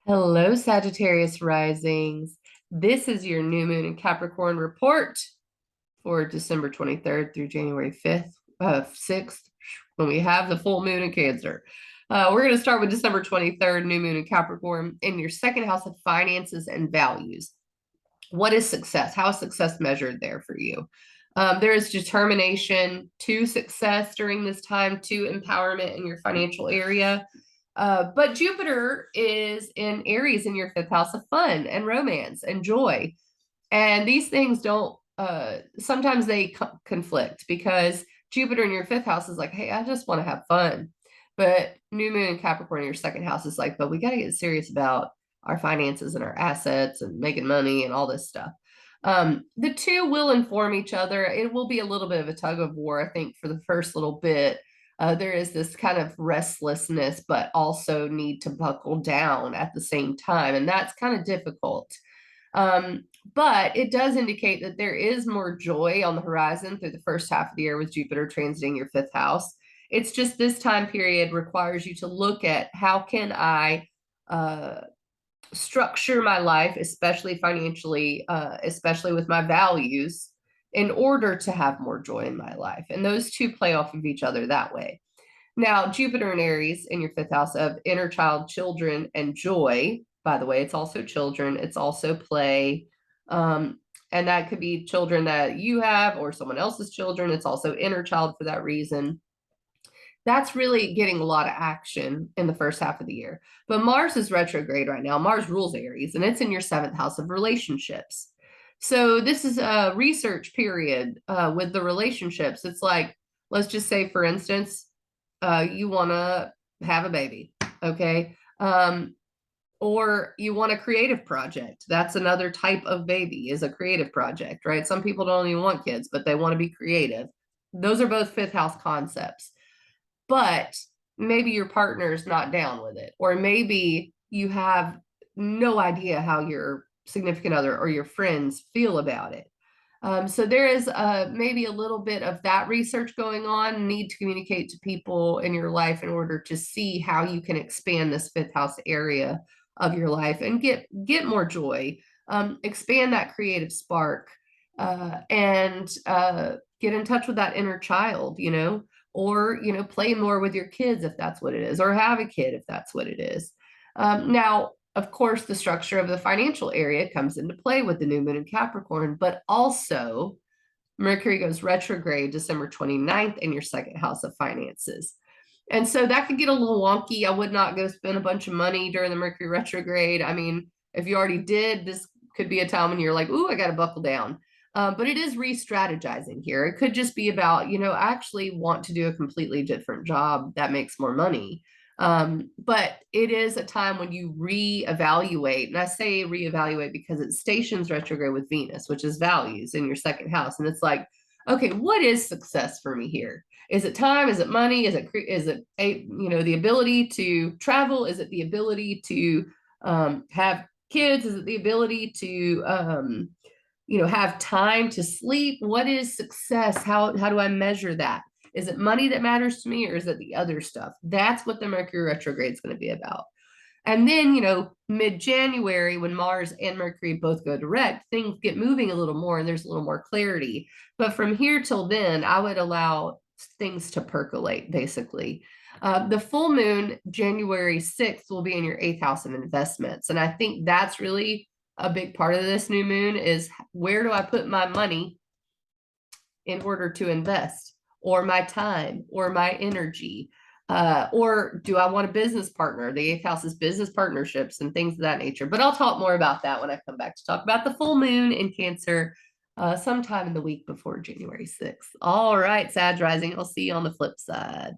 Hello, Sagittarius risings. This is your new moon and Capricorn report for December 23rd through January 5th, 6th, when we have the full moon in Cancer. We're going to start with December 23rd, new moon in Capricorn, in your second house of finances and values. What is success? How is success measured there for you? There is determination to success during this time, to empowerment in your financial area. But Jupiter is in Aries in your fifth house of fun and romance and joy. And these things don't, sometimes they conflict because Jupiter in your fifth house is like, hey, I just want to have fun. But new moon in Capricorn in your second house is like, but we got to get serious about our finances and our assets and making money and all this stuff. The two will inform each other. It will be a little bit of a tug of war, I think, for the first little bit. There is this kind of restlessness, but also need to buckle down at the same time. And that's kind of difficult. But it does indicate that there is more joy on the horizon through the first half of the year with Jupiter transiting your fifth house. It's just this time period requires you to look at how can I structure my life, especially financially, especially with my values, in order to have more joy in my life. And those two play off of each other that way. Now, Jupiter in Aries in your fifth house of inner child, children, and joy. By the way, it's also children, it's also play. And that could be children that you have or someone else's children. It's also inner child for that reason. That's really getting a lot of action in the first half of the year. But Mars is retrograde right now. Mars rules Aries, and it's in your seventh house of relationships. So this is a research period with the relationships. It's like, let's just say, for instance, you want to have a baby, okay? Or you want a creative project. That's another type of baby, is a creative project, right? Some people don't even want kids, but they want to be creative. Those are both fifth house concepts. But maybe your partner's not down with it, or maybe you have no idea how your significant other or your friends feel about it. So there is maybe a little bit of that research going on. Need to communicate to people in your life in order to see how you can expand this fifth house area of your life and get more joy, expand that creative spark, and get in touch with that inner child, or play more with your kids if that's what it is, or have a kid if that's what it is. Now, of course, the structure of the financial area comes into play with the new moon in Capricorn, but also Mercury goes retrograde December 29th in your second house of finances. And so that could get a little wonky. I would not go spend a bunch of money during the Mercury retrograde. I mean, if you already did, this could be a time when you're like, ooh, I got to buckle down. But it is re-strategizing here. It could just be about, I actually want to do a completely different job that makes more money. But it is a time when you reevaluate, and I say reevaluate because it stations retrograde with Venus, which is values in your second house. And it's like, okay, what is success for me here? Is it time? Is it money? Is it the ability to travel? Is it the ability to have kids? Is it the ability to have time to sleep? What is success? How do I measure that? Is it money that matters to me, or is it the other stuff? That's what the Mercury retrograde is going to be about. And then, mid-January, when Mars and Mercury both go direct, things get moving a little more and there's a little more clarity. But from here till then, I would allow things to percolate, basically. The full moon, January 6th, will be in your eighth house of investments. And I think that's really a big part of this new moon is, where do I put my money in order to invest, or my time, or my energy? Or do I want a business partner? The eighth house is business partnerships and things of that nature. But I'll talk more about that when I come back to talk about the full moon in Cancer sometime in the week before January 6th. All right, Sag rising. I'll see you on the flip side.